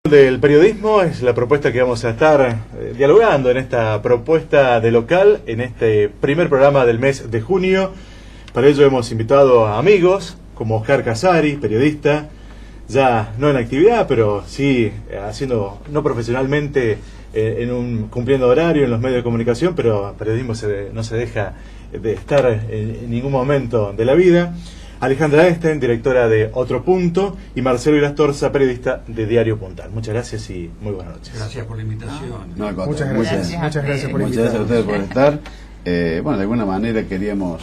Del periodismo es la propuesta que vamos a estar dialogando en esta propuesta de local, en este primer programa del mes de junio. Para ello hemos invitado a amigos como Oscar Casari, periodista, ya no en actividad, pero sí haciendo, no profesionalmente, cumpliendo horario en los medios de comunicación, pero periodismo no se deja de estar en ningún momento de la vida. Alejandra Esten, directora de Otro Punto, y Marcelo Irastorza, periodista de Diario Puntal. Muchas gracias y muy buenas noches. Gracias por la invitación. Muchas gracias por Muchas gracias a ustedes por estar. Bueno, de alguna manera queríamos,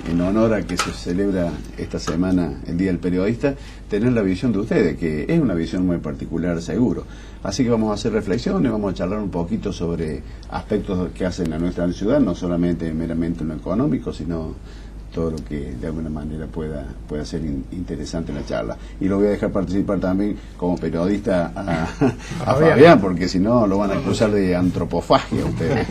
en honor a que se celebra esta semana el Día del Periodista, tener la visión de ustedes, que es una visión muy particular, seguro. Así que vamos a hacer reflexiones, vamos a charlar un poquito sobre aspectos que hacen a nuestra ciudad, no solamente meramente en lo económico, sino todo lo que de alguna manera pueda ser interesante en la charla. Y lo voy a dejar participar también como periodista a Fabián, porque si no lo van a acusar de antropofagia ustedes.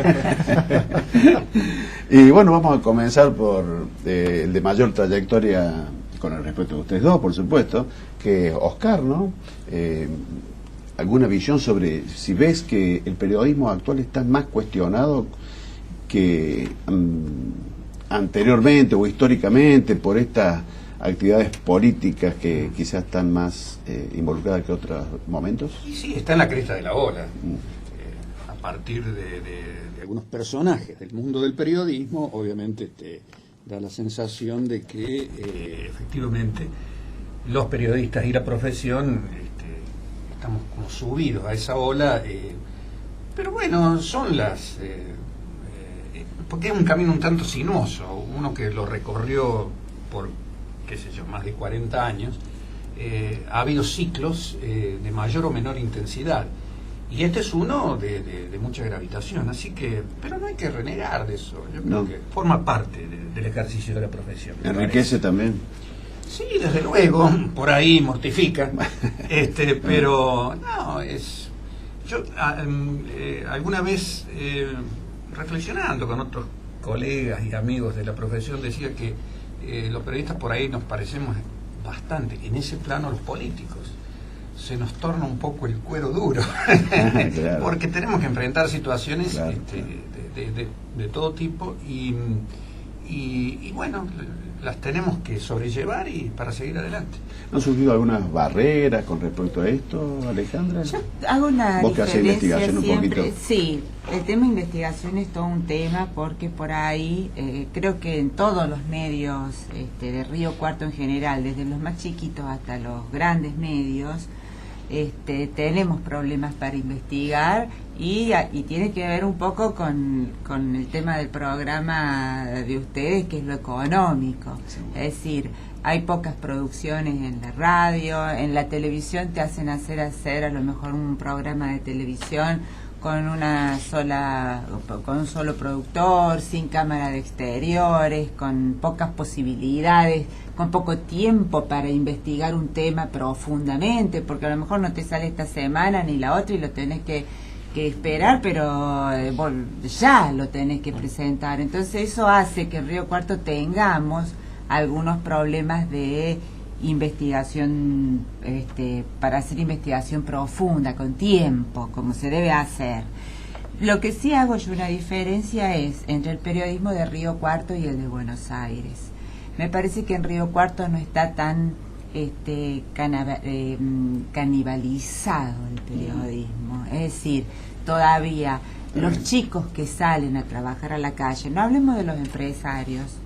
Y bueno, vamos a comenzar por el de mayor trayectoria, con el respeto de ustedes dos, por supuesto, que Oscar, ¿no? ¿Alguna visión sobre si ves que el periodismo actual está más cuestionado que anteriormente o históricamente por estas actividades políticas que quizás están más involucradas que otros momentos? Y sí, está en la cresta de la ola. A partir de algunos personajes del mundo del periodismo, obviamente da la sensación de que efectivamente los periodistas y la profesión estamos como subidos a esa ola, pero bueno, son las... porque es un camino un tanto sinuoso, uno que lo recorrió por, qué sé yo, más de 40 años, ha habido ciclos de mayor o menor intensidad, y este es uno de mucha gravitación, así que, pero no hay que renegar de eso, yo creo que forma parte del ejercicio de la profesión. ¿Enriquece también? Sí, desde luego, por ahí mortifica, pero no, es... Yo alguna vez... reflexionando con otros colegas y amigos de la profesión, decía que los periodistas por ahí nos parecemos bastante, en ese plano, los políticos. Se nos torna un poco el cuero duro, claro, porque tenemos que enfrentar situaciones, claro, de todo tipo y bueno, las tenemos que sobrellevar y para seguir adelante. ¿Han surgido algunas barreras con respecto a esto, Alejandra? Yo hago una ¿Vos que haces investigación siempre, un poquito? Sí, el tema de investigación es todo un tema porque por ahí creo que en todos los medios de Río Cuarto en general, desde los más chiquitos hasta los grandes medios, tenemos problemas para investigar y tiene que ver un poco con el tema del programa de ustedes, que es lo económico. Sí. Es decir, hay pocas producciones en la radio, en la televisión te hacen hacer a lo mejor un programa de televisión con un solo productor, sin cámara de exteriores, con pocas posibilidades, con poco tiempo para investigar un tema profundamente, porque a lo mejor no te sale esta semana ni la otra y lo tenés que esperar, pero ya lo tenés que presentar. Entonces eso hace que en Río Cuarto tengamos algunos problemas de investigación, para hacer investigación profunda, con tiempo, como se debe hacer. Lo que sí hago yo una diferencia es entre el periodismo de Río Cuarto y el de Buenos Aires. Me parece que en Río Cuarto no está tan canibalizado el periodismo. Es decir, todavía los chicos que salen a trabajar a la calle, no hablemos de los empresarios,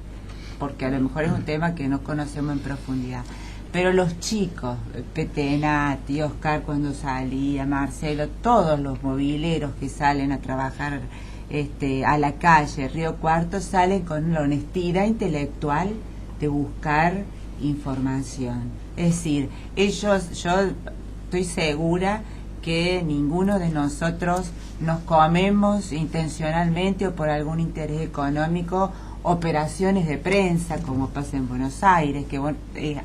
porque a lo mejor es un tema que no conocemos en profundidad, pero los chicos, Petenati, Oscar cuando salía, Marcelo, todos los mobileros que salen a trabajar a la calle, Río Cuarto, salen con la honestidad intelectual de buscar información. Es decir, yo estoy segura que ninguno de nosotros nos comemos intencionalmente o por algún interés económico operaciones de prensa como pasa en Buenos Aires, que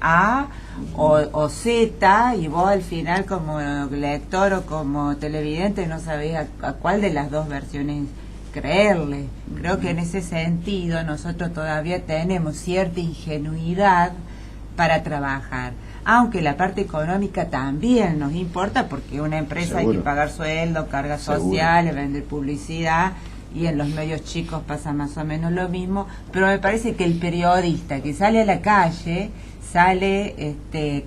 A o Z, y vos al final como lector o como televidente no sabés a cuál de las dos versiones creerle. Creo que en ese sentido nosotros todavía tenemos cierta ingenuidad para trabajar. aunque la parte económica también nos importa, porque una empresa hay que pagar sueldo, cargas sociales, vender publicidad, y en los medios chicos pasa más o menos lo mismo, pero me parece que el periodista que sale a la calle sale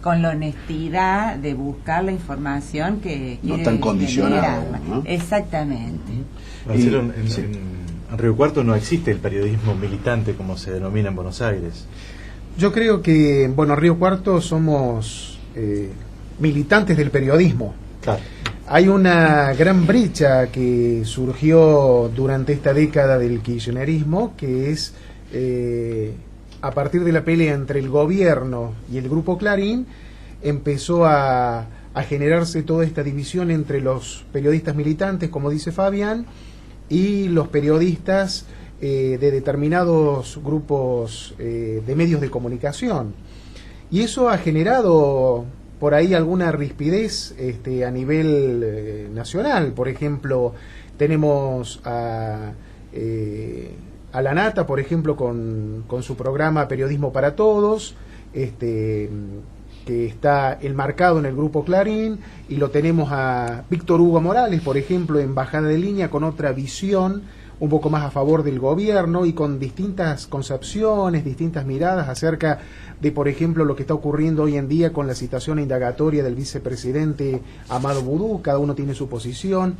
con la honestidad de buscar la información que no quiere tan condicionado, generar. ¿no? Exactamente. En Río Cuarto no existe el periodismo militante como se denomina en Buenos Aires. Yo creo que, bueno, Río Cuarto somos militantes del periodismo. Claro. Hay una gran brecha que surgió durante esta década del kirchnerismo, que es a partir de la pelea entre el gobierno y el Grupo Clarín, empezó a generarse toda esta división entre los periodistas militantes, como dice Fabián, y los periodistas de determinados grupos de medios de comunicación. Y eso ha generado por ahí alguna rispidez a nivel nacional. Por ejemplo, tenemos a La Nata, por ejemplo, con su programa Periodismo para Todos, que está enmarcado en el Grupo Clarín, y lo tenemos a Víctor Hugo Morales, por ejemplo, en Bajada de Línea, con otra visión un poco más a favor del gobierno y con distintas concepciones, distintas miradas acerca de, por ejemplo, lo que está ocurriendo hoy en día con la citación indagatoria del vicepresidente Amado Boudou. Cada uno tiene su posición.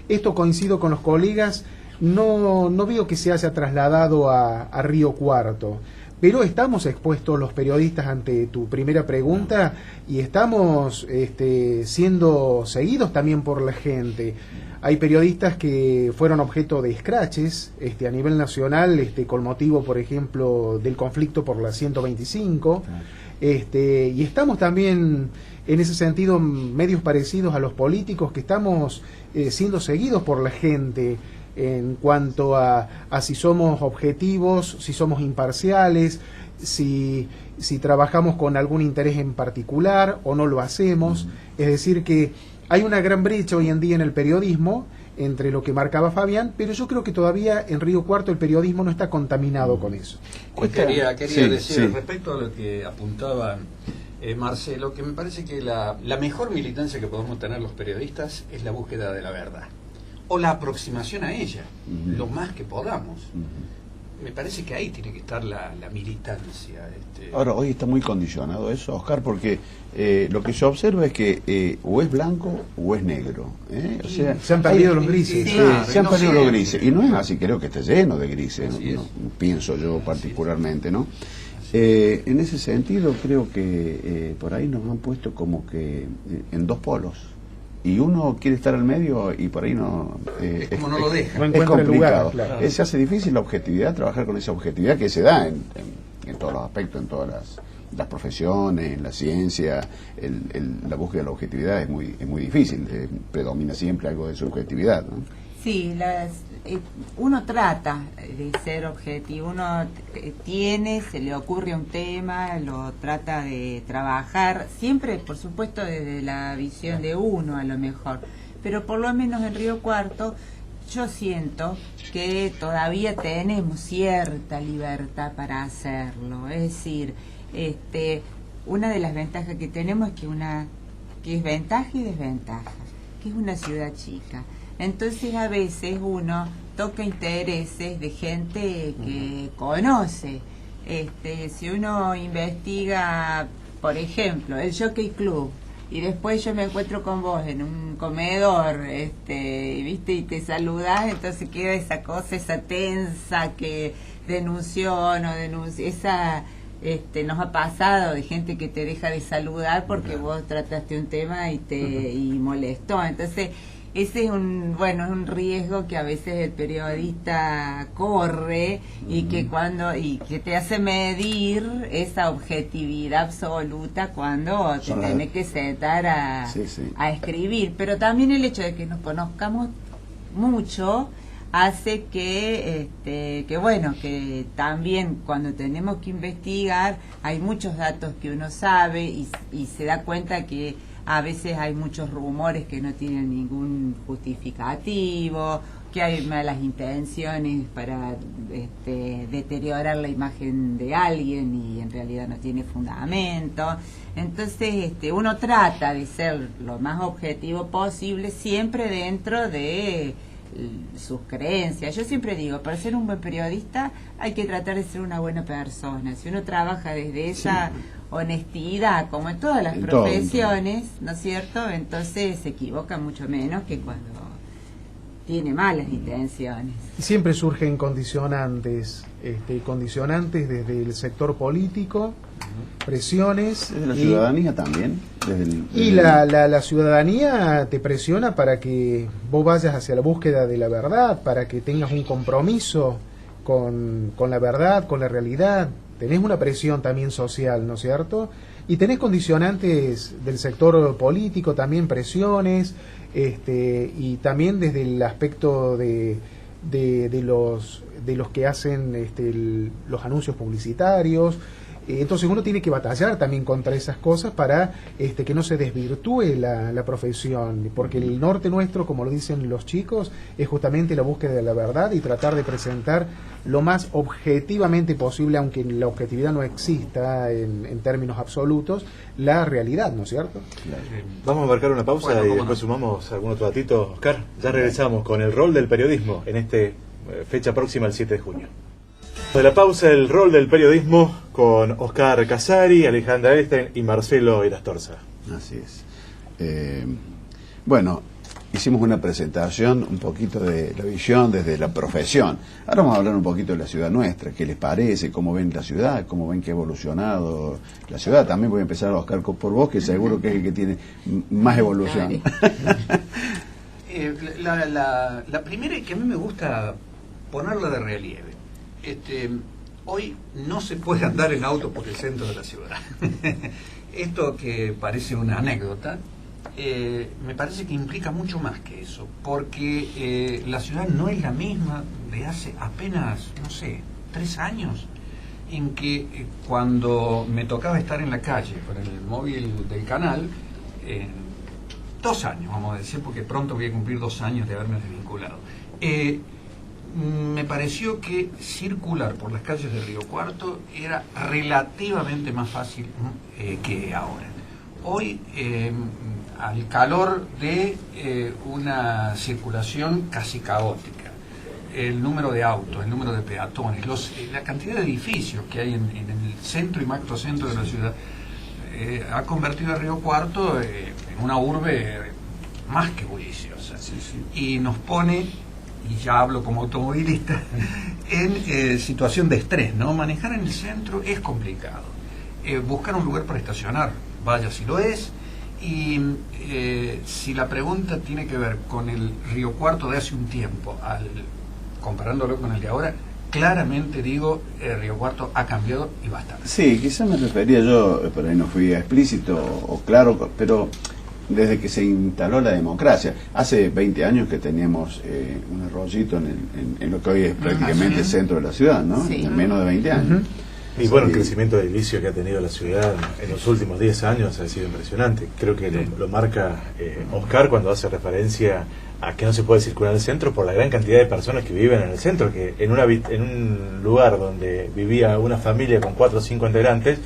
Esto, coincido con los colegas, no veo que se haya trasladado a Río Cuarto, pero estamos expuestos los periodistas ante tu primera pregunta y estamos siendo seguidos también por la gente. Hay periodistas que fueron objeto de escraches a nivel nacional, con motivo, por ejemplo, del conflicto por la 125, y estamos también, en ese sentido, medios parecidos a los políticos, que estamos siendo seguidos por la gente en cuanto a si somos objetivos, si somos imparciales, si trabajamos con algún interés en particular o no lo hacemos. Es decir, que hay una gran brecha hoy en día en el periodismo entre lo que marcaba Fabián, pero yo creo que todavía en Río Cuarto el periodismo no está contaminado con eso. Quería Sí, decir respecto a lo que apuntaba Marcelo, que me parece que la mejor militancia que podemos tener los periodistas es la búsqueda de la verdad, o la aproximación a ella, lo más que podamos. Me parece que ahí tiene que estar la militancia. Ahora, hoy está muy condicionado eso, Oscar, porque lo que yo observo es que o es blanco o es negro. O sea, se han perdido los grises. Se han perdido los grises. Y no es así, creo que está lleno de grises, no, pienso yo particularmente, ¿no? En ese sentido, creo que por ahí nos han puesto como que en dos polos. Y uno quiere estar al medio y por ahí no... es como no lo deja. No es encuentra el complicado. lugar, claro. Se hace difícil la objetividad, trabajar con esa objetividad que se da en todos los aspectos, en todas las profesiones, en la ciencia. La búsqueda de la objetividad es muy difícil, predomina siempre algo de subjetividad, ¿no? Sí, uno trata de ser objetivo, uno se le ocurre un tema, lo trata de trabajar, siempre, por supuesto, desde la visión de uno a lo mejor, pero por lo menos en Río Cuarto yo siento que todavía tenemos cierta libertad para hacerlo. Es decir, una de las ventajas que tenemos es que es ventaja y desventaja, que es una ciudad chica. Entonces a veces uno toca intereses de gente que conoce. Si uno investiga, por ejemplo, el Jockey Club, y después yo me encuentro con vos en un comedor, ¿viste? Y te saludás, entonces queda esa cosa, esa tensa que denunció o no denunció, esa... nos ha pasado de gente que te deja de saludar porque vos trataste un tema y molestó. Entonces ese es un riesgo que a veces el periodista corre y que te hace medir esa objetividad absoluta cuando te tenés que sentar a escribir. Pero también el hecho de que nos conozcamos mucho hace que también cuando tenemos que investigar hay muchos datos que uno sabe y se da cuenta que a veces hay muchos rumores que no tienen ningún justificativo que hay malas intenciones para deteriorar la imagen de alguien y en realidad no tiene fundamento. Entonces uno trata de ser lo más objetivo posible, siempre dentro de sus creencias. Yo siempre digo, para ser un buen periodista hay que tratar de ser una buena persona. Si uno trabaja desde esa honestidad, como en todas las profesiones, ¿no es cierto? Entonces se equivoca mucho menos que cuando tiene malas intenciones. Siempre surgen condicionantes, condicionantes desde el sector político, presiones. Desde la ciudadanía también. La ciudadanía te presiona para que vos vayas hacia la búsqueda de la verdad, para que tengas un compromiso con la verdad, con la realidad. Tenés una presión también social, ¿no es cierto? Y tenés condicionantes del sector político, también presiones, y también desde el aspecto de los que hacen los anuncios publicitarios. Entonces uno tiene que batallar también contra esas cosas para que no se desvirtúe la profesión, porque el norte nuestro, como lo dicen los chicos, es justamente la búsqueda de la verdad y tratar de presentar lo más objetivamente posible, aunque la objetividad no exista en términos absolutos, la realidad, ¿no es cierto? Claro. Vamos a marcar una pausa y después sumamos algún otro datito. Oscar, ya regresamos con el rol del periodismo en fecha próxima, el 7 de junio. De la pausa, el rol del periodismo con Oscar Casari, Alejandra Estein y Marcelo Irastorza. Así es. Bueno, hicimos una presentación un poquito de la visión desde la profesión. Ahora vamos a hablar un poquito de la ciudad nuestra, qué les parece, cómo ven la ciudad, cómo ven que ha evolucionado la ciudad. También voy a empezar, Oscar, por vos, que seguro que es el que tiene más evolución. La primera es que a mí me gusta ponerla de relieve. Hoy no se puede andar en auto por el centro de la ciudad. Esto que parece una anécdota, me parece que implica mucho más que eso, porque la ciudad no es la misma de hace apenas, 3 años, en que cuando me tocaba estar en la calle con el móvil del canal, 2 años, vamos a decir, porque pronto voy a cumplir 2 años de haberme desvinculado. Me pareció que circular por las calles de Río Cuarto era relativamente más fácil que ahora. Hoy, al calor de una circulación casi caótica, el número de autos, el número de peatones, la cantidad de edificios que hay en el centro y macro centro de la ciudad, ha convertido a Río Cuarto en una urbe más que bulliciosa. Y nos pone, y ya hablo como automovilista, en situación de estrés, ¿no? Manejar en el centro es complicado. Buscar un lugar para estacionar, vaya si lo es, y si la pregunta tiene que ver con el Río Cuarto de hace un tiempo, comparándolo con el de ahora, claramente digo, Río Cuarto ha cambiado y bastante. Sí, quizás me refería yo, por ahí no fui explícito o claro, pero desde que se instaló la democracia. Hace 20 años que teníamos un arroyito en lo que hoy es prácticamente el centro de la ciudad, ¿no? Sí. En menos de 20 años. Y bueno, el crecimiento de edilicio que ha tenido la ciudad en los últimos 10 años ha sido impresionante. Creo que lo marca Oscar cuando hace referencia a que no se puede circular en el centro por la gran cantidad de personas que viven en el centro, que en un lugar donde vivía una familia con 4 o 5 integrantes,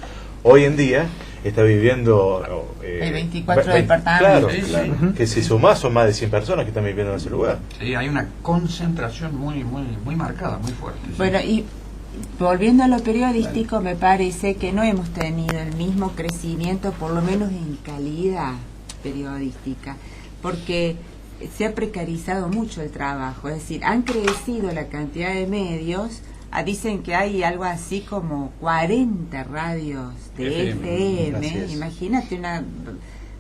hoy en día está viviendo 24 departamentos. Claro, que si sumás son más de 100 personas que están viviendo en ese lugar. Sí, hay una concentración muy marcada, muy fuerte. Sí. Bueno, y volviendo a lo periodístico, me parece que no hemos tenido el mismo crecimiento, por lo menos en calidad periodística, porque se ha precarizado mucho el trabajo, es decir, han crecido la cantidad de medios. Dicen que hay algo así como 40 radios de FM, imagínate una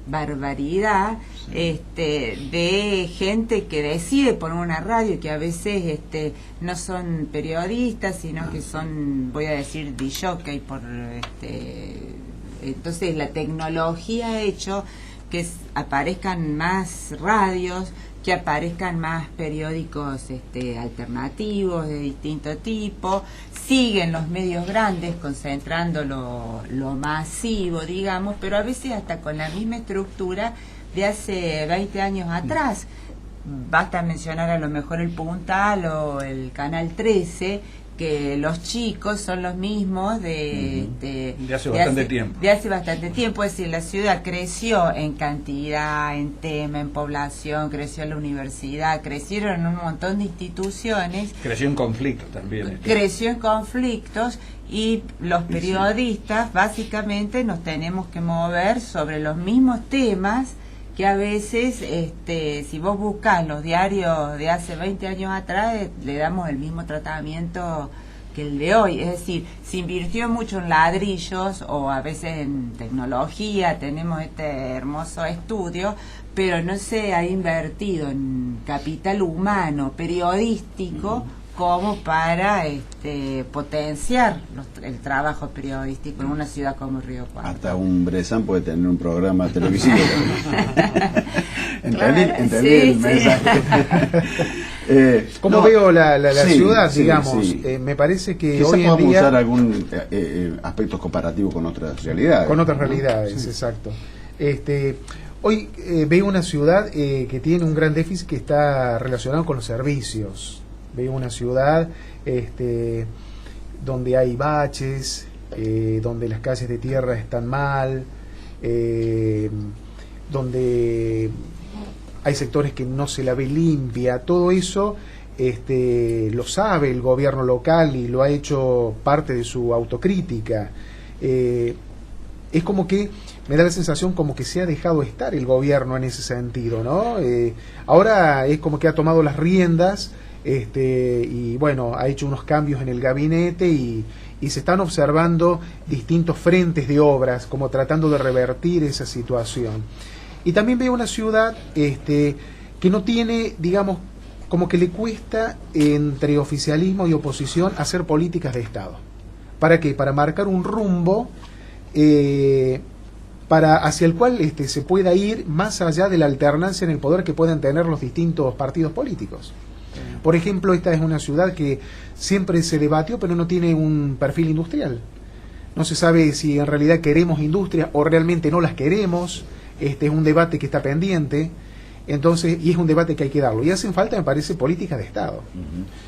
barbaridad de gente que decide poner una radio y que a veces no son periodistas, sino que son, voy a decir, disjockey entonces la tecnología ha hecho que aparezcan más radios, que aparezcan más periódicos alternativos de distinto tipo, siguen los medios grandes concentrando lo masivo, digamos, pero a veces hasta con la misma estructura de hace 20 años atrás. basta mencionar a lo mejor el Puntal o el Canal 13, que los chicos son los mismos de hace bastante tiempo. De hace bastante tiempo, es decir, la ciudad creció en cantidad, en tema, en población, creció la universidad, crecieron un montón de instituciones. Creció en conflictos también. Creció en conflictos y los periodistas básicamente nos tenemos que mover sobre los mismos temas que a veces, si vos buscas los diarios de hace 20 años atrás, le damos el mismo tratamiento que el de hoy. Es decir, se invirtió mucho en ladrillos o a veces en tecnología, tenemos este hermoso estudio, pero no se ha invertido en capital humano, periodístico, como para potenciar el trabajo periodístico en una ciudad como Río Cuarto. Hasta un Bresan puede tener un programa televisivo. ¿Entendí Sí, el mensaje? Como veo la sí, ciudad, sí, digamos, sí. me parece que Quizás hoy en podamos día... usar algún aspecto comparativo con otras realidades. Con otras realidades, Sí. exacto. Hoy veo una ciudad que tiene un gran déficit que está relacionado con los servicios. Veo una ciudad donde hay baches, donde las calles de tierra están mal, donde hay sectores que no se la ve limpia. Todo eso lo sabe el gobierno local y lo ha hecho parte de su autocrítica. Es como que me da la sensación como que se ha dejado estar el gobierno en ese sentido, ¿no? Ahora es como que ha tomado las riendas y bueno, ha hecho unos cambios en el gabinete y se están observando distintos frentes de obras como tratando de revertir esa situación. Y también veo una ciudad que no tiene, digamos, como que le cuesta entre oficialismo y oposición hacer políticas de Estado. ¿Para qué? Para marcar un rumbo hacia el cual se pueda ir más allá de la alternancia en el poder que puedan tener los distintos partidos políticos. Por ejemplo, esta es una ciudad que siempre se debatió, pero no tiene un perfil industrial. No se sabe si en realidad queremos industria o realmente no las queremos. Es un debate que está pendiente. Entonces, y es un debate que hay que darlo. Y hacen falta, me parece, políticas de Estado.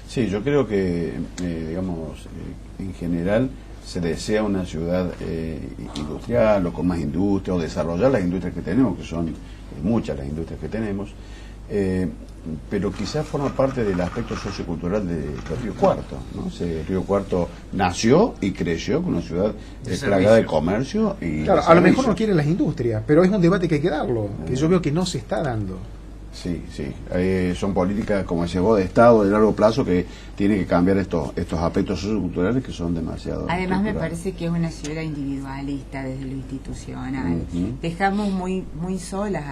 Sí, yo creo que, en general se desea una ciudad industrial o con más industria, o desarrollar las industrias que tenemos, que son muchas las industrias que tenemos, pero quizás forma parte del aspecto sociocultural de Río Cuarto, ¿no? Río Cuarto nació y creció con una ciudad plagada de comercio y claro, de a lo mejor servicios. no quieren las industrias, pero es un debate que hay que darlo, que yo veo que no se está dando. Sí, son políticas, como decía vos, de Estado de largo plazo que tienen que cambiar estos aspectos socioculturales que son demasiado. Además me estructurales. parece que es una ciudad individualista desde lo institucional. Dejamos muy solas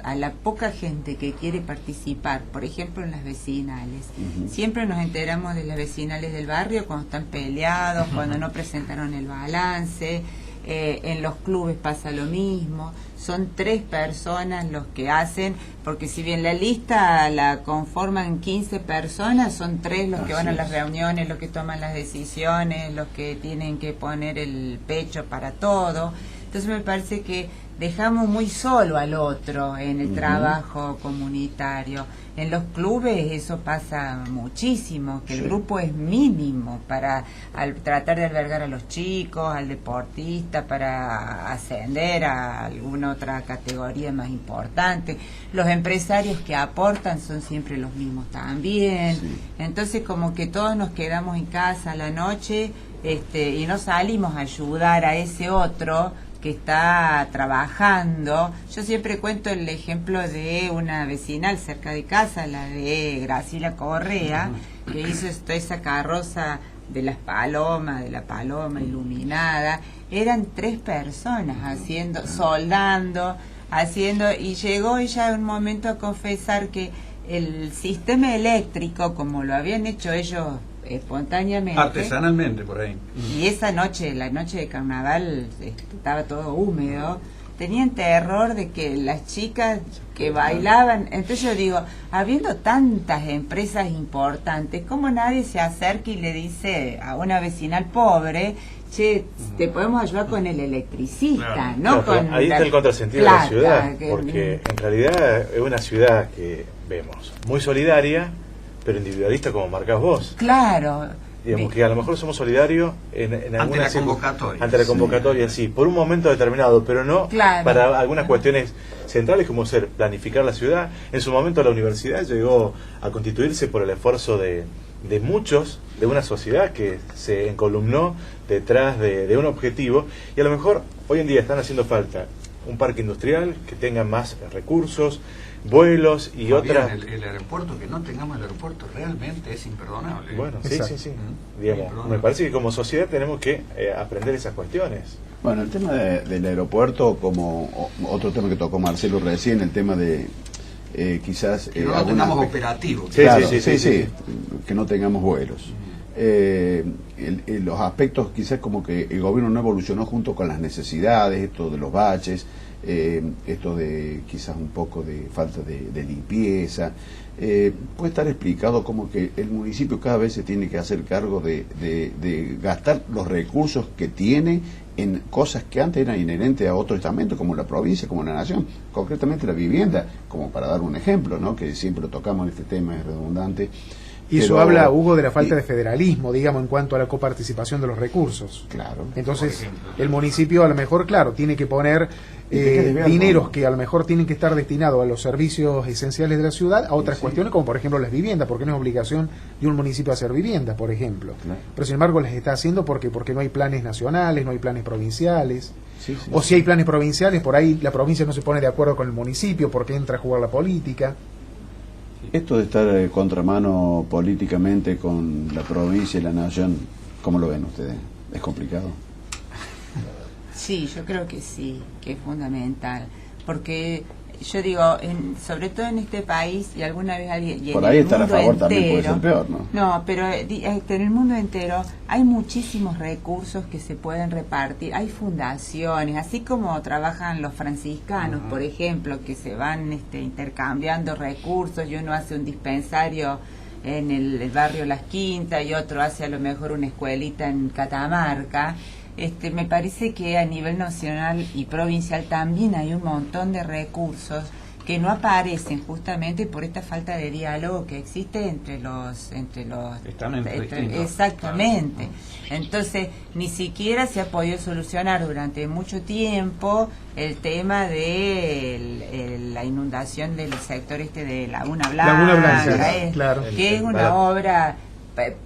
a la poca gente que quiere participar, por ejemplo en las vecinales. Siempre nos enteramos de las vecinales del barrio cuando están peleados, cuando no presentaron el balance. En los clubes pasa lo mismo, son 3 personas los que hacen, porque si bien la lista la conforman 15 personas, son 3 los que van a las reuniones, los que toman las decisiones, los que tienen que poner el pecho para todo. Entonces me parece que dejamos muy solo al otro en el trabajo comunitario. En los clubes eso pasa muchísimo, que el grupo es mínimo al tratar de albergar a los chicos, al deportista, para ascender a alguna otra categoría más importante. Los empresarios que aportan son siempre los mismos también. Entonces como que todos nos quedamos en casa a la noche y no salimos a ayudar a ese otro que está trabajando. Yo siempre cuento el ejemplo de una vecinal cerca de casa, la de Graciela Correa, que hizo esa carroza de la paloma iluminada. Eran 3 personas soldando, y llegó ella en un momento a confesar que el sistema eléctrico, como lo habían hecho ellos espontáneamente, artesanalmente por ahí, y esa noche, la noche de carnaval, estaba todo húmedo, tenían terror de que las chicas que bailaban. Entonces yo digo, habiendo tantas empresas importantes, ¿cómo nadie se acerca y le dice a una vecinal pobre, che, te podemos ayudar con el electricista, no Claro, con ahí la está el contrasentido de plata, la ciudad, que- porque en realidad es una ciudad que vemos muy solidaria, pero individualista como marcás vos. Claro. Digamos que a lo mejor somos solidarios en Ante alguna la convocatoria. ante la convocatoria, sí, por un momento determinado, pero no Claro. para algunas cuestiones centrales como ser planificar la ciudad. En su momento la universidad llegó a constituirse por el esfuerzo de muchos, de una sociedad que se encolumnó detrás de un objetivo, y a lo mejor hoy en día están haciendo falta un parque industrial que tenga más recursos, vuelos y Fabián, otras... el aeropuerto, que no tengamos el aeropuerto realmente es imperdonable. Bueno, sí, Exacto. sí, sí. Mm. Digamos, Perdón. me parece que como sociedad tenemos que aprender esas cuestiones. Bueno, el tema del aeropuerto, como otro tema que tocó Marcelo recién, el tema de quizás... Que no lo algunas tengamos pe- operativo. Sí, Claro, sí, sí, sí. que no tengamos vuelos. Los aspectos quizás como que el gobierno no evolucionó junto con las necesidades, esto de los baches, esto de quizás un poco de falta de limpieza. Puede estar explicado como que el municipio cada vez se tiene que hacer cargo de gastar los recursos que tiene en cosas que antes eran inherentes a otro estamento, como la provincia, como la nación, concretamente la vivienda, como para dar un ejemplo, ¿no? Que siempre lo tocamos en este tema, es redundante. Y eso Pero- habla, Hugo, de la falta y- de federalismo, digamos, en cuanto a la coparticipación de los recursos. Claro. Entonces, Por ejemplo. el municipio a lo mejor, claro, tiene que poner Y te quedes bien, dineros ¿no? que a lo mejor tienen que estar destinados a los servicios esenciales de la ciudad, a otras Sí. cuestiones como por ejemplo las viviendas, porque no es obligación de un municipio hacer viviendas, por ejemplo. Claro. Pero sin embargo las está haciendo porque no hay planes nacionales, no hay planes provinciales. Sí, sí. O si hay planes provinciales, por ahí la provincia no se pone de acuerdo con el municipio porque entra a jugar la política. Esto de estar contramano políticamente con la provincia y la nación, ¿cómo lo ven ustedes? ¿Es complicado? Sí, yo creo que sí, que es fundamental, porque yo digo, sobre todo en este país, y alguna vez alguien... y Por en ahí el estar a mundo favor también puede entero, ser peor, ¿no? No, pero en el mundo entero hay muchísimos recursos que se pueden repartir, hay fundaciones, así como trabajan los franciscanos, por ejemplo, que se van intercambiando recursos, y uno hace un dispensario en el barrio Las Quintas y otro hace a lo mejor una escuelita en Catamarca. Me parece que a nivel nacional y provincial también hay un montón de recursos que no aparecen justamente por esta falta de diálogo que existe entre los Estamentos distintos. exactamente. Entonces ni siquiera se ha podido solucionar durante mucho tiempo el tema de la inundación del sector de Laguna Blanca, Laguna Blanca, claro. que es una obra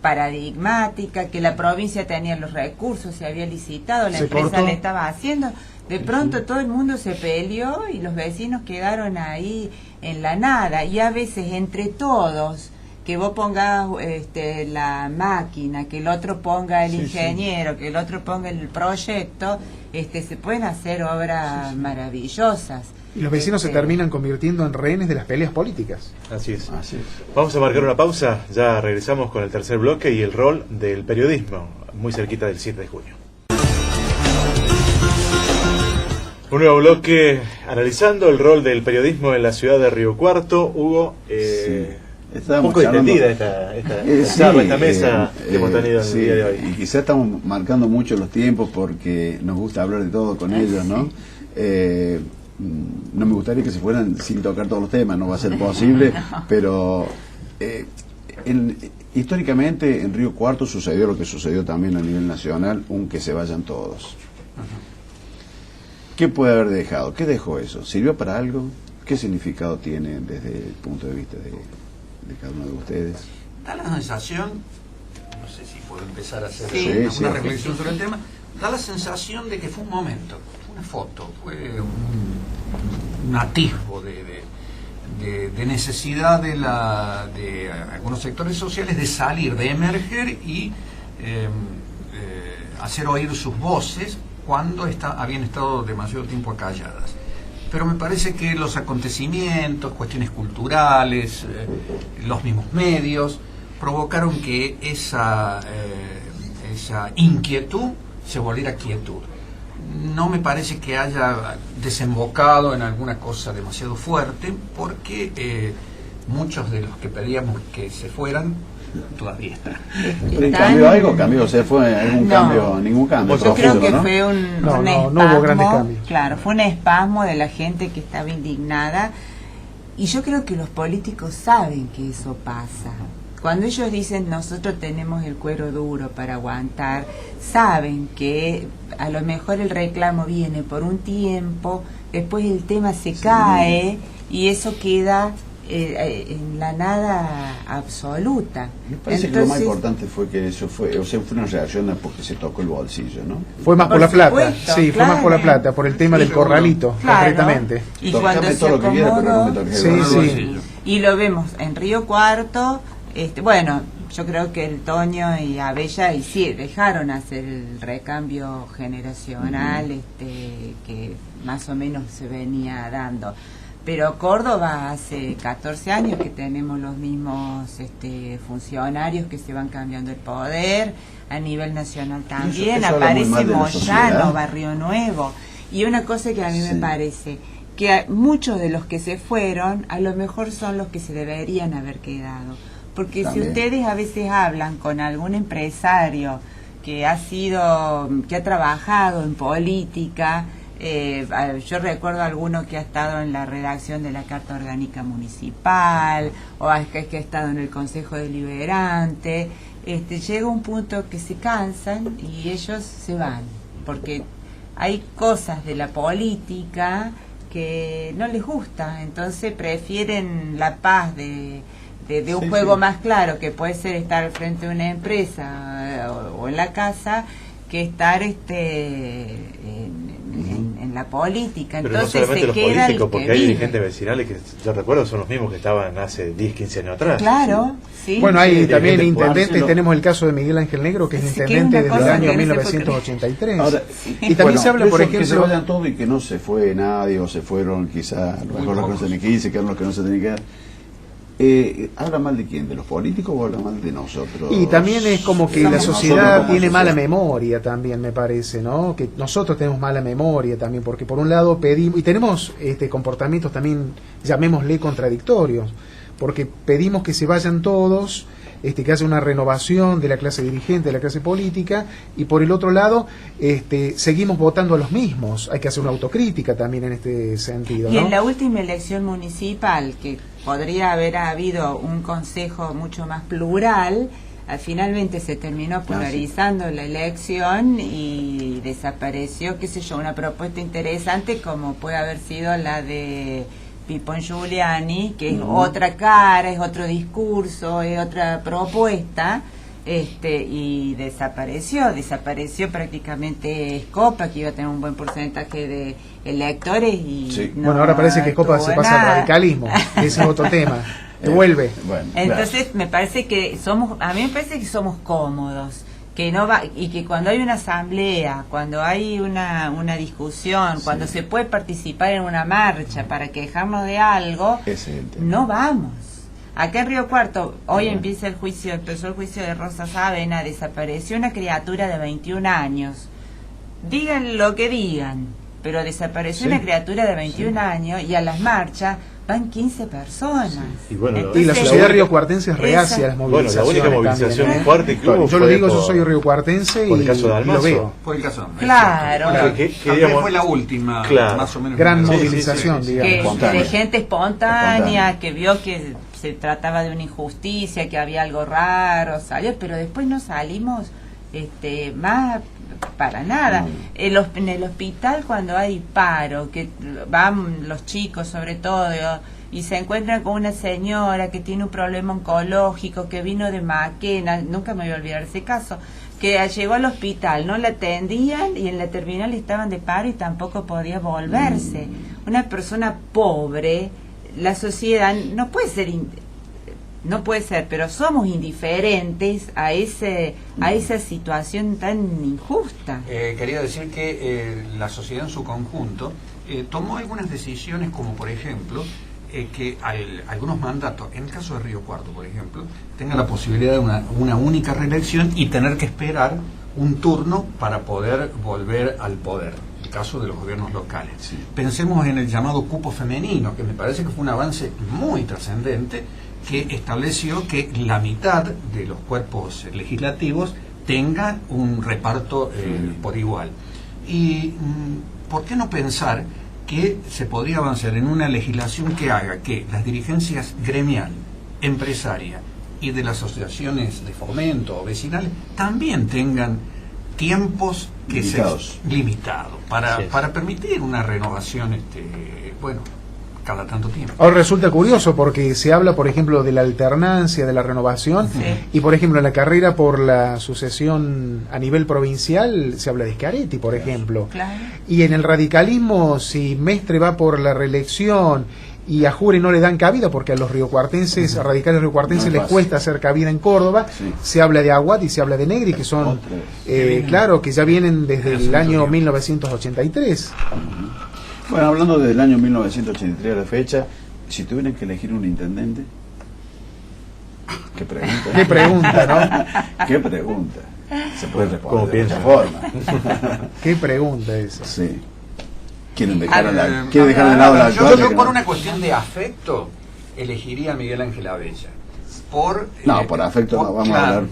paradigmática, que la provincia tenía los recursos, se había licitado, la Se empresa cortó. le estaba haciendo, de pronto todo el mundo se peleó y los vecinos quedaron ahí en la nada, y a veces entre todos, que vos pongas la máquina, que el otro ponga el ingeniero, que el otro ponga el proyecto, se pueden hacer obras maravillosas. Y los vecinos se Este, terminan convirtiendo en rehenes de las peleas políticas. Así es. Así es. Vamos a marcar una pausa, ya regresamos con el tercer bloque y el rol del periodismo, muy cerquita del 7 de junio. Un nuevo bloque analizando el rol del periodismo en la ciudad de Río Cuarto. Hugo, Sí. un Estábamos poco charlando- distendida esta Sí, charla, esta mesa que hemos tenido en sí, el día de hoy. Y quizás estamos marcando mucho los tiempos porque nos gusta hablar de todo con ellos, ¿no? No me gustaría que se fueran sin tocar todos los temas, no va a ser posible, pero históricamente en Río Cuarto sucedió lo que sucedió también a nivel nacional, un que se vayan todos. ¿Qué puede haber dejado? ¿Qué dejó eso? ¿Sirvió para algo? ¿Qué significado tiene desde el punto de vista de cada uno de ustedes? Da la sensación, no sé si puedo empezar a hacer Sí. una Sí, sí. reflexión sobre el tema, da la sensación de que fue un momento, fue una foto, fue un atisbo de necesidad de algunos sectores sociales de salir, de emerger y hacer oír sus voces cuando habían estado demasiado tiempo acalladas. Pero me parece que los acontecimientos, cuestiones culturales, los mismos medios, provocaron que esa inquietud se volviera quietud. No me parece que haya desembocado en alguna cosa demasiado fuerte, porque muchos de los que pedíamos que se fueran todavía está. ¿Pero cambió algo? ¿Cambió? O sea, ¿fue algún cambio? Ningún cambio. Yo creo que ¿no? fue un espasmo, no hubo grandes cambios. Claro, fue un espasmo de la gente que estaba indignada. Y yo creo que los políticos saben que eso pasa. Cuando ellos dicen nosotros tenemos el cuero duro para aguantar, saben que a lo mejor el reclamo viene por un tiempo, después el tema se cae y eso queda en la nada absoluta. Me parece que lo más importante fue que eso fue, o sea, fue una reacción porque se tocó el bolsillo, ¿no? Fue más por la plata, supuesto, sí, claro. fue más por la plata, por el tema del corralito, Claro. concretamente. Y Tocame cuando se todo lo que quiera, pero no me toques el Sí, bolsillo. Y lo vemos en Río Cuarto, bueno, yo creo que el Toño y Abella y sí, dejaron hacer el recambio generacional que más o menos se venía dando. Pero Córdoba hace 14 años que tenemos los mismos funcionarios que se van cambiando el poder, a nivel nacional también, eso habla muy aparece mal de la Moyano, sociedad. Barrio Nuevo. Y una cosa que a mí Sí. me parece, que muchos de los que se fueron, a lo mejor son los que se deberían haber quedado. Porque También. si ustedes a veces hablan con algún empresario que ha trabajado en política, yo recuerdo alguno que ha estado en la redacción de la Carta Orgánica Municipal o que ha estado en el Consejo Deliberante, llega un punto que se cansan y ellos se van, porque hay cosas de la política que no les gusta, entonces prefieren la paz de un Sí, juego sí. más claro, que puede ser estar frente a una empresa o en la casa, que estar en la política. Pero no Entonces solamente se los queda políticos, el porque que hay vive. dirigentes vecinales que yo recuerdo son los mismos que estaban hace 10, 15 años atrás. Claro, sí. Bueno, hay Sí, también dirigente, intendentes, Marcelo. tenemos el caso de Miguel Ángel Negro, que es Sí, que es intendente una desde el cosa año que no se puede 1983. Ahora, y también se habla, por que se ejemplo, vayan todos y que no se fue nadie, o se fueron quizá a lo mejor los que no se tenían que ir, se quedaron los que no se tenían que quedar. ¿Habla mal de quién? ¿De los políticos o habla mal de nosotros? y también es como que la Nosotros sociedad como tiene mala sociedad. memoria también, me parece, ¿no? Que nosotros tenemos mala memoria también, porque por un lado pedimos, y tenemos comportamientos también, llamémosle contradictorios, porque pedimos que se vayan todos, que haya una renovación de la clase dirigente, de la clase política, y por el otro lado seguimos votando a los mismos. Hay que hacer una autocrítica también en este sentido, Y ¿no? en la última elección municipal, que podría haber habido un consejo mucho más plural, finalmente se terminó polarizando la elección y desapareció, qué sé yo, una propuesta interesante como puede haber sido la de Pipón Giuliani, que es otra cara, es otro discurso, es otra propuesta, y desapareció prácticamente Scopa, que iba a tener un buen porcentaje de electores y Sí. no Bueno, ahora parece que Scopa se tuvo pasa al nada. radicalismo, ese es otro tema, vuelve. Bueno, Entonces me parece que a mí me parece que somos cómodos, que no va, y que cuando hay una asamblea, cuando hay una discusión, cuando se puede participar en una marcha para quejarnos de algo, ese es el tema. no vamos. Acá en Río Cuarto, hoy empezó el juicio de Rosa Sávena, desapareció una criatura de 21 años. Digan lo que digan, pero desapareció Sí. una criatura de 21 años y a las marchas van 15 personas. Y bueno, Y la Entonces, sociedad riocuartense es reacia a las Bueno, la movilizaciones. única movilización también, ¿eh? fuerte que hubo Yo lo fue digo, yo por- soy riocuartense por y el caso de lo Dalmazo. veo. Fue el caso. es Claro. cierto. Que Tal vez digamos- fue la última, Claro. más o menos. Gran Sí, sí, movilización, sí, sí. digamos. Que Espontánea. de gente espontánea, Espontánea. que vio que se trataba de una injusticia, que había algo raro, salió, pero después no salimos más para nada. En el hospital, cuando hay paro, que van los chicos sobre todo, y se encuentran con una señora que tiene un problema oncológico, que vino de Maquena, nunca me voy a olvidar ese caso, que llegó al hospital, no la atendían y en la terminal estaban de paro y tampoco podía volverse. Una persona pobre, la sociedad no puede ser, pero somos indiferentes a esa situación tan injusta. Quería decir que la sociedad en su conjunto tomó algunas decisiones, como por ejemplo que algunos mandatos, en el caso de Río Cuarto, por ejemplo, tengan la posibilidad de una única reelección y tener que esperar un turno para poder volver al poder, el caso de los gobiernos locales. Sí. Pensemos en el llamado cupo femenino, que me parece que fue un avance muy trascendente, que estableció que la mitad de los cuerpos legislativos tengan un reparto por igual. Y ¿por qué no pensar que se podría avanzar en una legislación que haga que las dirigencias gremial, empresaria y de las asociaciones de fomento o vecinales también tengan tiempos que limitados para permitir una renovación, cada tanto tiempo? Ahora resulta curioso porque se habla, por ejemplo, de la alternancia, de la renovación, y por ejemplo en la carrera por la sucesión a nivel provincial se habla de Schiaretti, por ejemplo. Claro. Y en el radicalismo, si Mestre va por la reelección y a Jure no le dan cabida, porque a los riocuartenses, a radicales riocuartenses les cuesta hacer cabida en Córdoba, se habla de Aguad y se habla de Negri, que son, claro, que ya vienen desde el año 1983. Bueno, hablando del año 1983 a la fecha, si tuvieran que elegir un intendente, ¿qué pregunta? ¿Qué pregunta, no? ¿Qué pregunta? Se puede responder ¿Cómo de piensa? otra forma. ¿Qué pregunta esa? Sí. ¿Quieren dejar de lado la yo por una cuestión de afecto elegiría a Miguel Ángel Abella. Por afecto no, vamos a hablar.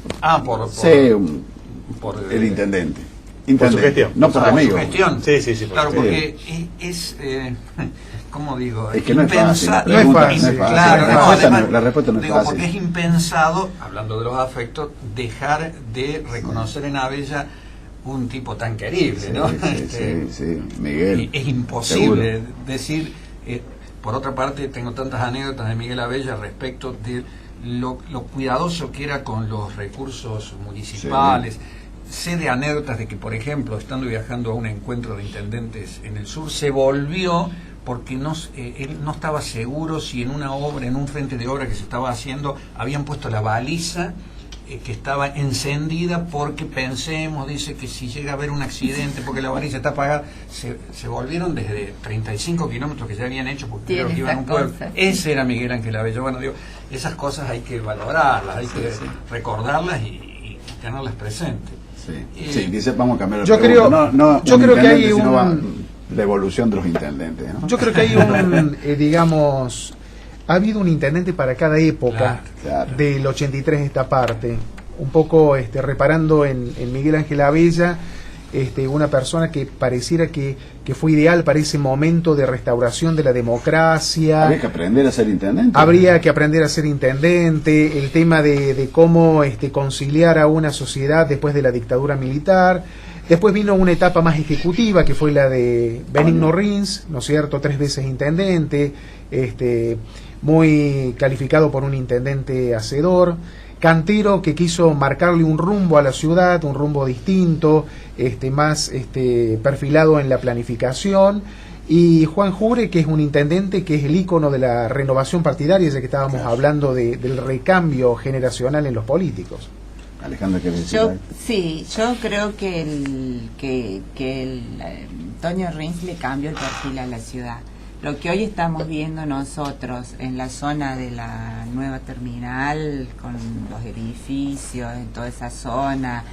Por el intendente. Por su gestión. No por amigo. Su gestión. Sí. Claro, porque es ¿cómo digo? Es que no es fácil. No es fácil. Claro, la respuesta no es fácil. Porque es impensado, hablando de los afectos, dejar de reconocer en Abella un tipo tan querible, ¿no? Sí, Miguel. Es imposible decir. Por otra parte, tengo tantas anécdotas de Miguel Abella respecto de lo cuidadoso que era con los recursos municipales. Sé de anécdotas de que, por ejemplo, estando viajando a un encuentro de intendentes en el sur, se volvió porque él no estaba seguro si en una obra, en un frente de obra que se estaba haciendo, habían puesto la baliza que estaba encendida, porque pensemos, dice, que si llega a haber un accidente porque la baliza está apagada. Se volvieron desde 35 kilómetros que ya habían hecho porque creo que iban a un pueblo. Ese era Miguel Ángel Abella. Bueno, digo, esas cosas hay que valorarlas, hay que recordarlas y tenerlas presentes. Dice, vamos a cambiar el yo creo que hay la evolución de los intendentes, ¿no? Yo creo que hay un, digamos, ha habido un intendente para cada época, del 83 esta parte, un poco reparando en Miguel Ángel Abella, una persona que pareciera que fue ideal para ese momento de restauración de la democracia. Habría que aprender a ser intendente. Habría que aprender a ser intendente, el tema de cómo conciliar a una sociedad después de la dictadura militar. Después vino una etapa más ejecutiva, que fue la de Benigno Rins, ¿no es cierto?, 3 veces intendente, muy calificado por un intendente hacedor. Cantero, que quiso marcarle un rumbo a la ciudad, un rumbo distinto, más perfilado en la planificación. Y Juan Jure, que es un intendente que es el ícono de la renovación partidaria, ya que estábamos hablando del recambio generacional en los políticos. Alejandra, ¿qué decir? Yo creo que el Toño Rins le cambió el perfil a la ciudad. Lo que hoy estamos viendo nosotros en la zona de la nueva terminal, con los edificios, en toda esa zona,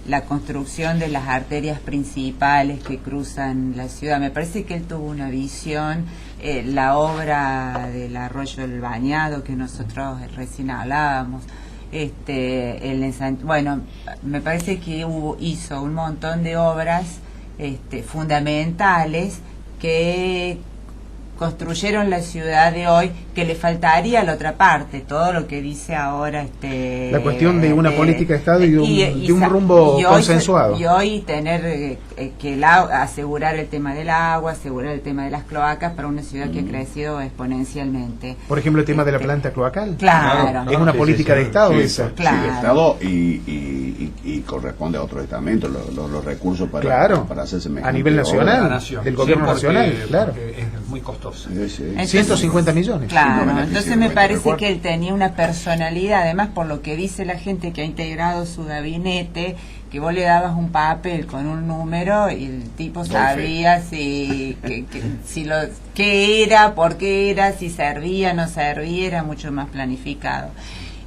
la construcción de las arterias principales que cruzan la ciudad, me parece que él tuvo una visión. La obra del Arroyo del Bañado, que nosotros recién hablábamos, bueno, me parece que hizo un montón de obras fundamentales que construyeron la ciudad de hoy, que le faltaría a la otra parte, todo lo que dice ahora la cuestión de una política de Estado y un rumbo consensuado. Y hoy tener que asegurar el tema del agua, asegurar el tema de las cloacas para una ciudad que ha crecido exponencialmente. Por ejemplo, el tema de la planta cloacal. Claro. Es una política de Estado esa. Claro. Sí, de Estado y corresponde a otro estamento los recursos para hacerse mejor. A nivel nacional, del gobierno nacional, claro. Es muy costoso. 150 millones. Claro, entonces me parece que él tenía una personalidad, además por lo que dice la gente que ha integrado su gabinete, que vos le dabas un papel con un número y el tipo sabía qué era, por qué era, si servía, no servía, era mucho más planificado.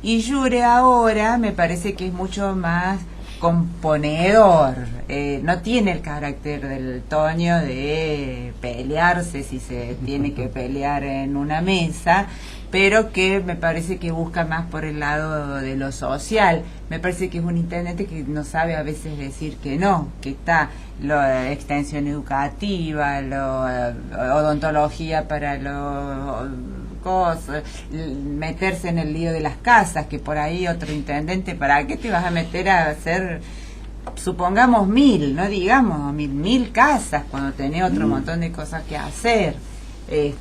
Y Jure ahora me parece que es mucho más componedor, no tiene el carácter del Toño de pelearse si se tiene que pelear en una mesa, pero que me parece que busca más por el lado de lo social. Me parece que es un intendente que no sabe a veces decir que no, que está la extensión educativa, odontología para los cosas, meterse en el lío de las casas, que por ahí otro intendente, ¿para qué te vas a meter a hacer, supongamos 1000, no digamos 1000 casas, cuando tenés otro montón de cosas que hacer?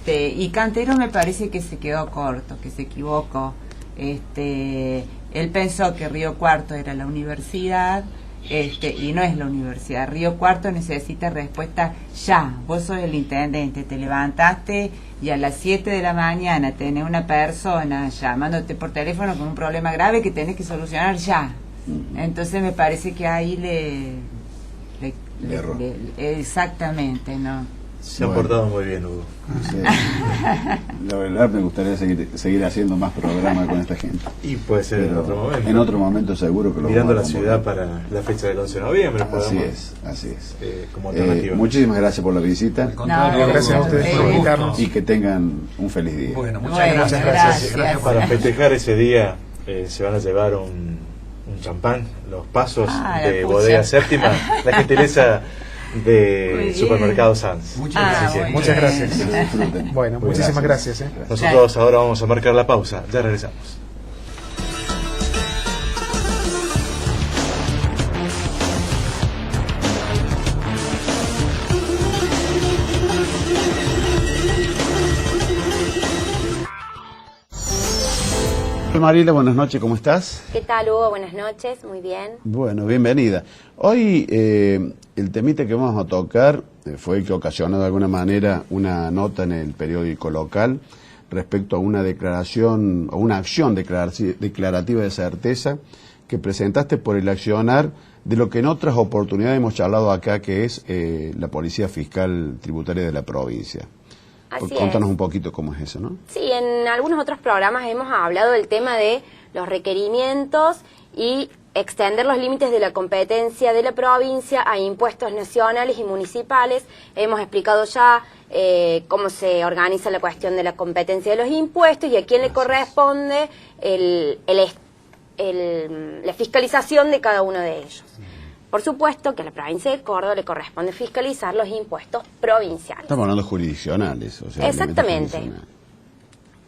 Y Cantero me parece que se quedó corto, que se equivocó. Él pensó que Río Cuarto era la universidad, y no es la universidad. Río Cuarto necesita respuesta ya. Vos sos el intendente, te levantaste y a las 7 de la mañana tenés una persona llamándote por teléfono con un problema grave que tenés que solucionar ya. Entonces me parece que ahí le erró. Exactamente, ¿no? Se han portado muy bien, Hugo. Sí. La verdad me gustaría seguir haciendo más programas con esta gente. Y puede ser en Pero otro momento. en otro momento seguro que lo Mirando la vamos a ciudad convocar. para la fecha del 11 de noviembre. Así podemos, es, así es. como alternativa. Muchísimas gracias por la visita Al contrario, gracias a ustedes por un invitarnos. gusto. y que tengan un feliz día. Bueno, muchas Bueno, gracias. gracias. Para festejar ese día se van a llevar un champán, los pasos de la Bodega pucha. Séptima, la gentileza Muy de bien. Supermercado Sanz. Muchas Así que, gracias. Muchas gracias. Que lo disfruten. Bueno, Muy muchísimas gracias. nosotros ahora vamos a marcar la pausa, ya regresamos. Mariela, buenas noches, ¿cómo estás? ¿Qué tal, Hugo? Buenas noches, muy bien. Bueno, bienvenida. Hoy el temita que vamos a tocar fue el que ocasionó de alguna manera una nota en el periódico local respecto a una declaración o una acción declarativa de certeza que presentaste por el accionar de lo que en otras oportunidades hemos charlado acá, que es la Policía Fiscal Tributaria de la provincia. Así Contanos es. un poquito cómo es eso, ¿no? Sí, en algunos otros programas hemos hablado del tema de los requerimientos y extender los límites de la competencia de la provincia a impuestos nacionales y municipales. Hemos explicado ya cómo se organiza la cuestión de la competencia de los impuestos y a quién le corresponde la fiscalización de cada uno de ellos. Por supuesto que a la provincia de Córdoba le corresponde fiscalizar los impuestos provinciales. Estamos hablando de jurisdiccionales. O sea, Exactamente. elementos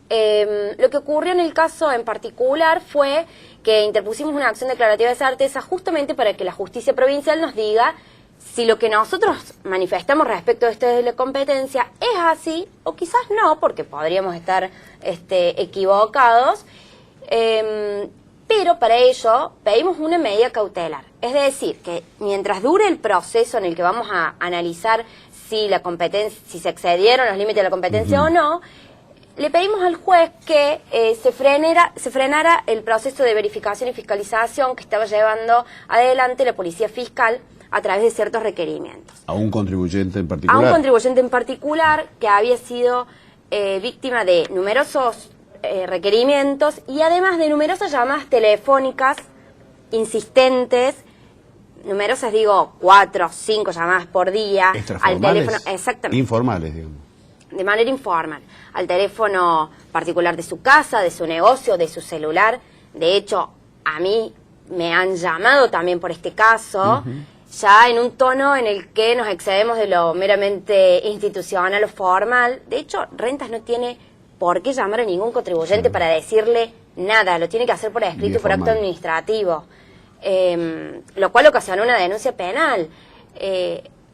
jurisdiccionales. Lo que ocurrió en el caso en particular fue que interpusimos una acción declarativa de certeza justamente para que la justicia provincial nos diga si lo que nosotros manifestamos respecto a esto de la competencia es así o quizás no, porque podríamos estar equivocados. Pero para ello pedimos una medida cautelar. Es decir, que mientras dure el proceso en el que vamos a analizar si se excedieron los límites de la competencia o no, le pedimos al juez que se frenara el proceso de verificación y fiscalización que estaba llevando adelante la Policía Fiscal a través de ciertos requerimientos. ¿A un contribuyente en A particular? un contribuyente en particular que había sido víctima de numerosos requerimientos y además de numerosas llamadas telefónicas insistentes, numerosas, digo, 4 o 5 llamadas por día al ¿Extraformales? teléfono, exactamente, Informales, digamos. de manera informal, al teléfono particular de su casa, de su negocio, de su celular. De hecho, a mí me han llamado también por este caso, ya en un tono en el que nos excedemos de lo meramente institucional o formal. De hecho, Rentas no tiene por qué llamar a ningún contribuyente para decirle nada, lo tiene que hacer por escrito y por acto formal. administrativo, lo cual ocasionó una denuncia penal.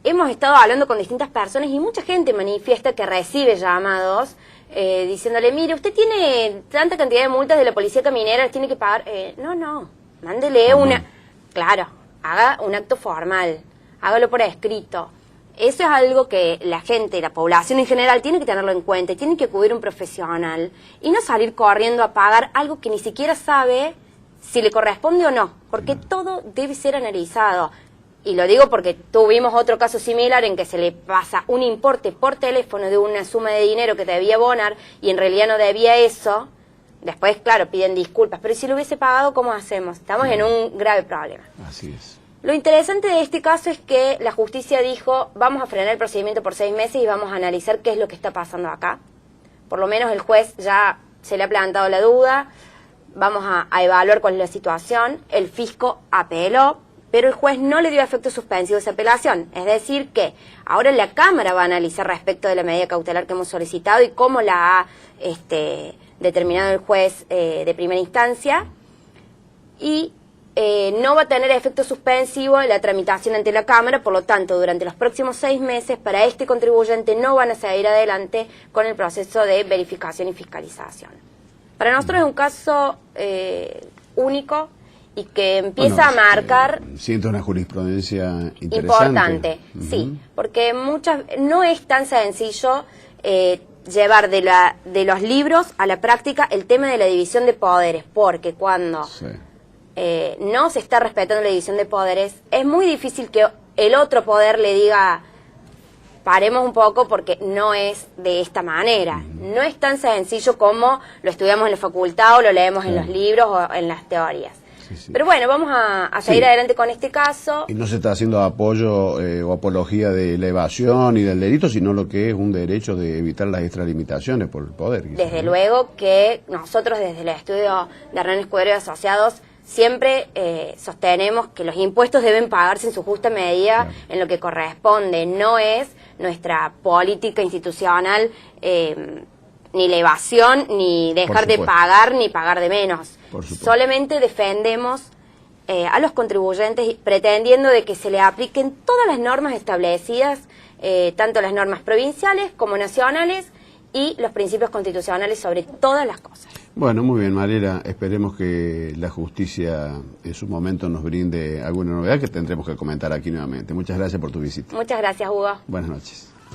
Hemos estado hablando con distintas personas y mucha gente manifiesta que recibe llamados diciéndole, mire, usted tiene tanta cantidad de multas de la policía caminera, las tiene que pagar. No, mándele claro, haga un acto formal, hágalo por escrito. Eso es algo que la gente, la población en general, tiene que tenerlo en cuenta y tiene que acudir a un profesional y no salir corriendo a pagar algo que ni siquiera sabe si le corresponde o no, porque todo debe ser analizado. Y lo digo porque tuvimos otro caso similar en que se le pasa un importe por teléfono de una suma de dinero que debía abonar y en realidad no debía eso. Después, claro, piden disculpas, pero si lo hubiese pagado, ¿cómo hacemos? Estamos en un grave problema. Así es. Lo interesante de este caso es que la justicia dijo, vamos a frenar el procedimiento por 6 meses y vamos a analizar qué es lo que está pasando acá. Por lo menos el juez ya se le ha plantado la duda, vamos a evaluar cuál es la situación, el fisco apeló, pero el juez no le dio efecto suspensivo a esa apelación. Es decir que ahora la Cámara va a analizar respecto de la medida cautelar que hemos solicitado y cómo la ha determinado el juez de primera instancia, y no va a tener efecto suspensivo la tramitación ante la Cámara. Por lo tanto, durante los próximos 6 meses para este contribuyente no van a seguir adelante con el proceso de verificación y fiscalización. Para nosotros es un caso único y que empieza a marcar... siento una jurisprudencia importante, sí, porque no es tan sencillo llevar de los libros a la práctica el tema de la división de poderes, porque cuando no se está respetando la división de poderes, es muy difícil que el otro poder le diga paremos un poco porque no es de esta manera. No es tan sencillo como lo estudiamos en la facultad o lo leemos en los libros o en las teorías. Pero bueno, vamos a seguir adelante con este caso. Y no se está haciendo apoyo o apología de la evasión y del delito, sino lo que es un derecho de evitar las extralimitaciones por el poder. Desde luego que nosotros desde el estudio de Hernán Escudero y Asociados siempre sostenemos que los impuestos deben pagarse en su justa medida, en lo que corresponde. No es nuestra política institucional ni la evasión, ni dejar de pagar, ni pagar de menos. Solamente defendemos a los contribuyentes pretendiendo de que se le apliquen todas las normas establecidas, tanto las normas provinciales como nacionales, y los principios constitucionales sobre todas las cosas. Bueno, muy bien, Mariela. Esperemos que la justicia en su momento nos brinde alguna novedad que tendremos que comentar aquí nuevamente. Muchas gracias por tu visita. Muchas gracias, Hugo. Buenas noches.